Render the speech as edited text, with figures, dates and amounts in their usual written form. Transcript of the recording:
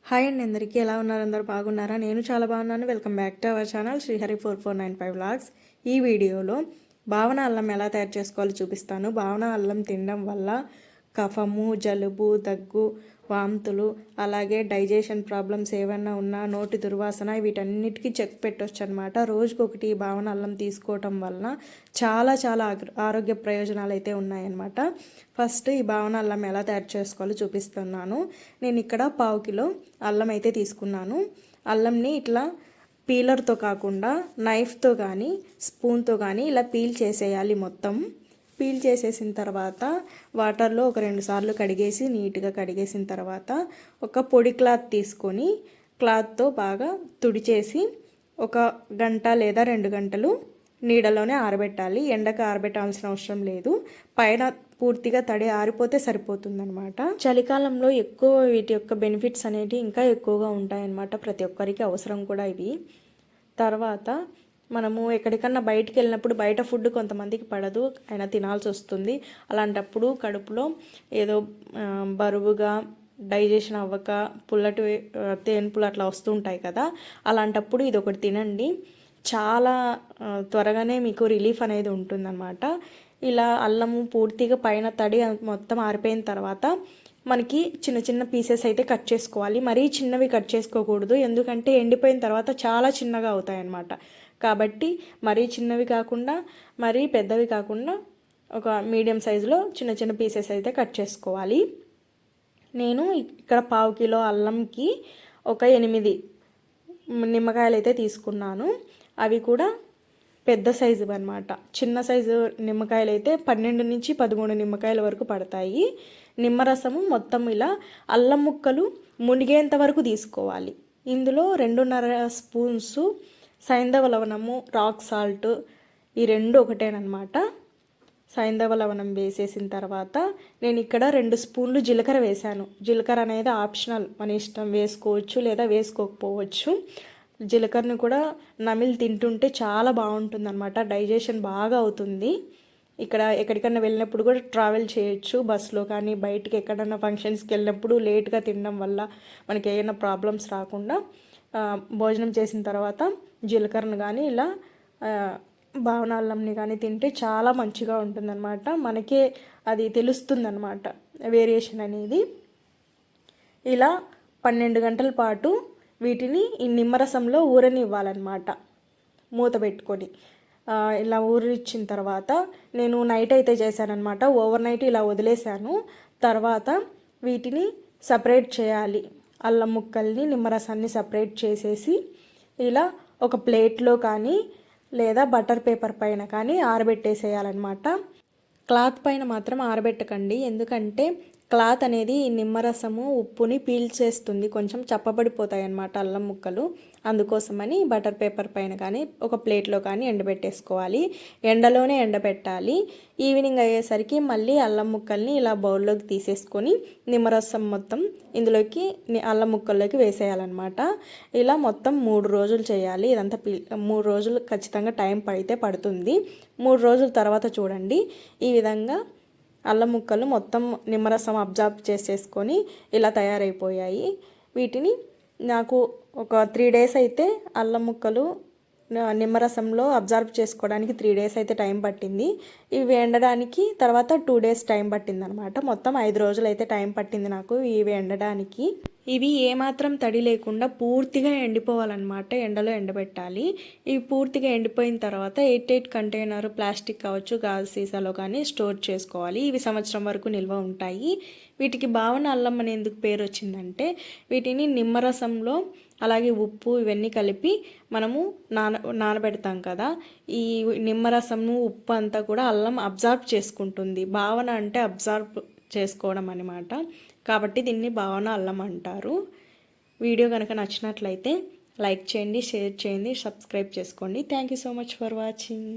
Hi అండి, అందరికీ ఎలా ఉన్నారు? అందరూ బాగున్నారా? నేను చాలా బాగున్నాను. Welcome back to our channel Srihari 4495 vlogs. ఈ వీడియోలో భావన అల్లం ఎలా తయారు చేసుకోవాలో చూపిస్తాను. భావన అల్లం తినడం వల్ల కఫము, జలుబు, దగ్గు, వాంతులు, అలాగే డైజెషన్ ప్రాబ్లమ్స్ ఏమైనా ఉన్నా, నోటి దుర్వాసన, వీటన్నిటికీ చెక్ పెట్టవచ్చు అనమాట. రోజుకొకటి ఈ భావన అల్లం తీసుకోవటం వలన చాలా చాలా ఆరోగ్య ప్రయోజనాలు అయితే ఉన్నాయన్నమాట. ఫస్ట్ ఈ భావన అల్లం ఎలా తయారు చేసుకోవాలో చూపిస్తున్నాను. నేను ఇక్కడ 1/2 కిలో అల్లం అయితే తీసుకున్నాను. అల్లంని ఇట్లా పీలర్తో కాకుండా నైఫ్తో కానీ స్పూన్తో కానీ ఇలా పీల్ చేసేయాలి. మొత్తం పీల్ చేసేసిన తర్వాత వాటర్లో ఒక 2 సార్లు కడిగేసి నీట్గా కడిగేసిన తర్వాత ఒక పొడి క్లాత్ తీసుకొని క్లాత్తో బాగా తుడిచేసి ఒక గంట లేదా 2 గంటలు నీడలోనే ఆరబెట్టాలి. ఎండకు ఆరబెట్టాల్సిన అవసరం లేదు. పైన పూర్తిగా తడి ఆరిపోతే సరిపోతుందన్నమాట. చలికాలంలో ఎక్కువ వీటి యొక్క బెనిఫిట్స్ అనేవి ఇంకా ఎక్కువగా ఉంటాయన్నమాట. ప్రతి ఒక్కరికి అవసరం కూడా ఇవి. తర్వాత మనము ఎక్కడికన్నా బయటికి వెళ్ళినప్పుడు బయట ఫుడ్ కొంతమందికి పడదు, అయినా తినాల్సి వస్తుంది. అలాంటప్పుడు కడుపులో ఏదో బరువుగా డైజెషన్ అవ్వక పుల్లటి తేన్పులు అట్లా వస్తుంటాయి కదా, అలాంటప్పుడు ఇది ఒకటి తినండి. చాలా త్వరగానే మీకు రిలీఫ్ అనేది ఉంటుందన్నమాట. ఇలా అల్లము పూర్తిగా పైన తడి మొత్తం ఆరిపోయిన తర్వాత మనకి చిన్న చిన్న పీసెస్ అయితే కట్ చేసుకోవాలి. మరీ చిన్నవి కట్ చేసుకోకూడదు, ఎందుకంటే ఎండిపోయిన తర్వాత చాలా చిన్నగా అవుతాయి అన్నమాట. కాబట్టి మరీ చిన్నవి కాకుండా మరీ పెద్దవి కాకుండా ఒక మీడియం సైజులో చిన్న చిన్న పీసెస్ అయితే కట్ చేసుకోవాలి. నేను ఇక్కడ 1/2 కిలో అల్లంకి ఒక 8 నిమ్మకాయలు అయితే తీసుకున్నాను. అవి కూడా పెద్ద సైజు అనమాట. చిన్న సైజు నిమ్మకాయలు అయితే 12 నుంచి 13 నిమ్మకాయల వరకు పడతాయి. నిమ్మరసము మొత్తం ఇలా అల్లం ముక్కలు మునిగేంత వరకు తీసుకోవాలి. ఇందులో 2.5 స్పూన్స్ సైంధవ లవణము, రాక్ సాల్ట్, ఈ 2 ఒకటేనమాట. సైంధవ లవణం వేసేసిన తర్వాత నేను ఇక్కడ 2 స్పూన్లు జీలకర్ర వేశాను. జీలకర్ర అనేది ఆప్షనల్, మన ఇష్టం, వేసుకోవచ్చు లేదా వేసుకోకపోవచ్చు. జీలకర్రని కూడా నమిలి తింటుంటే చాలా బాగుంటుందన్నమాట. డైజెషన్ బాగా అవుతుంది. ఇక్కడ ఎక్కడికన్నా వెళ్ళినప్పుడు కూడా ట్రావెల్ చేయొచ్చు, బస్సులో కానీ బయటికి ఎక్కడన్నా ఫంక్షన్స్కి వెళ్ళినప్పుడు లేట్గా తినడం వల్ల మనకి ఏమైనా ప్రాబ్లమ్స్ రాకుండా భోజనం చేసిన తర్వాత జీలకర్రను కానీ ఇలా భావన అల్లంని కానీ తింటే చాలా మంచిగా ఉంటుందన్నమాట. మనకే అది తెలుస్తుందన్నమాట వేరియేషన్ అనేది. ఇలా 12 గంటల పాటు వీటిని ఈ నిమ్మరసంలో ఊరనివ్వాలన్నమాట, మూత పెట్టుకొని. ఇలా ఊరిచ్చిన తర్వాత నేను నైట్ అయితే చేశానన్నమాట. ఓవర్ నైట్ ఇలా వదిలేశాను. తర్వాత వీటిని సపరేట్ చేయాలి. అల్లం ముక్కల్ని నిమ్మరసాన్ని సపరేట్ చేసేసి ఇలా ఒక ప్లేట్లో కానీ లేదా బటర్ పేపర్ పైన కానీ ఆరబెట్టేసేయాలన్నమాట. క్లాత్ పైన మాత్రం ఆరబెట్టకండి, ఎందుకంటే క్లాత్ అనేది నిమ్మరసము ఉప్పుని పీల్చేస్తుంది, కొంచెం చప్పబడిపోతాయి అన్నమాట అల్లం ముక్కలు. అందుకోసమని బటర్ పేపర్ పైన కానీ ఒక ప్లేట్లో కానీ ఎండబెట్టేసుకోవాలి. ఎండలోనే ఎండబెట్టాలి. ఈవినింగ్ అయ్యేసరికి మళ్ళీ అల్లం ముక్కల్ని ఇలా బౌల్లోకి తీసేసుకొని నిమ్మరసం మొత్తం ఇందులోకి అల్లం ముక్కల్లోకి వేసేయాలన్నమాట. ఇలా మొత్తం 3 రోజులు చేయాలి. ఇదంతా 3 రోజులు ఖచ్చితంగా టైం పడుతుంది. 3 రోజుల తర్వాత చూడండి, ఈ విధంగా అల్లం ముక్కలు మొత్తం నిమ్మరసం అబ్జార్బ్ చేసేసుకొని ఇలా తయారైపోయాయి. వీటిని నాకు ఒక 3 డేస్ అయితే అల్లం ముక్కలు నిమ్మరసంలో అబ్జార్బ్ చేసుకోవడానికి 3 డేస్ అయితే టైం పట్టింది. ఇవి ఎండడానికి తర్వాత 2 డేస్ టైం పట్టింది అనమాట. మొత్తం 5 రోజులు అయితే టైం పట్టింది నాకు ఇవి ఎండడానికి. ఇవి ఏమాత్రం తడి లేకుండా పూర్తిగా ఎండిపోవాలన్నమాట. ఎండలో ఎండబెట్టాలి. ఇవి పూర్తిగా ఎండిపోయిన తర్వాత 8 కంటైనర్ ప్లాస్టిక్ కావచ్చు, గాజు సీసాలో కానీ స్టోర్ చేసుకోవాలి. ఇవి సంవత్సరం వరకు నిల్వ ఉంటాయి. వీటికి భావన అల్లం అని ఎందుకు పేరు వచ్చిందంటే, వీటిని నిమ్మరసంలో అలాగే ఉప్పు ఇవన్నీ కలిపి మనము నానబెడతాం కదా, ఈ నిమ్మరసము ఉప్పు అంతా కూడా అల్లం అబ్జార్బ్ చేసుకుంటుంది. భావన అంటే అబ్జార్బ్ చేసుకోవడం అన్నమాట. కాబట్టి దీన్ని భావన అల్లం అంటారు. వీడియో కనుక నచ్చినట్లయితే లైక్ చేయండి, షేర్ చేయండి, సబ్స్క్రైబ్ చేసుకోండి. Thank you so much for watching.